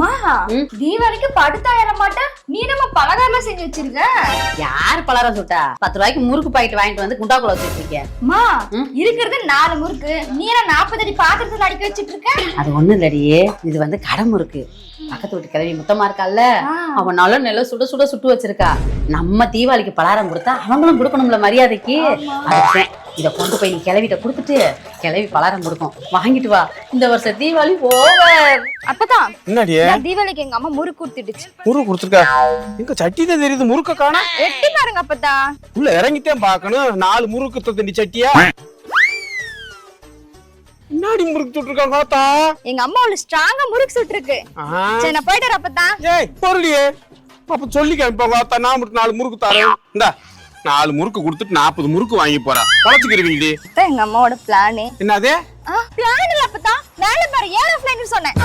மா தீபாவளிக்கு படுத்தாயிர மாட்டா நீ நம்ம பலகாரம் செஞ்சு வச்சிருக்க. யார் பலகாரம் சுட்டா? 10 ரூபாய்க்கு முறுக்கு பாக்கெட் வாங்கிட்டு வந்து குண்டாக்குள்ள வச்சிருக்கீங்க. மா இருக்கிறது 4 முறுக்கு, நீ என்ன 40 அடி பாத்திரத்துல அடிக்க வச்சிட்டு இருக்க? அது ஒண்ணு இல்லடியே, இது வந்து கடை முறுக்கு. பக்கத்து வீட்டு கிழவி முத்தமா இருக்கால, அவனால நல்ல சுட சுட சுட்டு வச்சிருக்கா. நம்ம தீபாவளிக்கு பலகாரம் கொடுத்தா அவங்களும் கொடுக்கணும்ல மரியாதைக்கு. அதுதான் இத கொண்டு போய் நீ கிளவிட்ட கொடுத்துட்டு கிளவி பலகாரம் கொடுக்கும், வாங்கிட்டு வா. இந்த வருஷம் தீபாவளி ஓவர். அப்பதான் என்னடியே தீபாவளிக்கு எங்க அம்மா முறுக்கு கொடுத்துடுச்சு. முறுக்கு கொடுத்துருக்கா? எங்க சட்டி தான் தெரியுது, முறுக்க காணா. எட்டி பாருங்க அப்பதா. உள்ள இறங்கித்தான் பாக்கணும். 4 முறுக்கு தண்டி சட்டியா? முன்னாடி முறுக்கு சுட்டுருக்காங்க ஆத்தா. எங்க அம்மா ஒரு ஸ்ட்ராங்கா முறுக்கு சுட்டுருக்கு. சரி நான் போயிட்டு அப்பதா. ஏய் பொருளியே, அப்ப சொல்லி கேட்பாங்க ஆத்தா. நான் மட்டும் 4 முறுக்கு தரேன். இந்தா 4 முறுக்கு கொடுத்துட்டு 40 முறுக்கு வாங்கி போறா. பழச்சுக்கிருவீங்கடி. எங்க அம்மாவோட பிளானே என்னது? பிளான் இல்ல அப்பதா. மேல பாரு ஏரோப்ளேன் சொன்னேன்.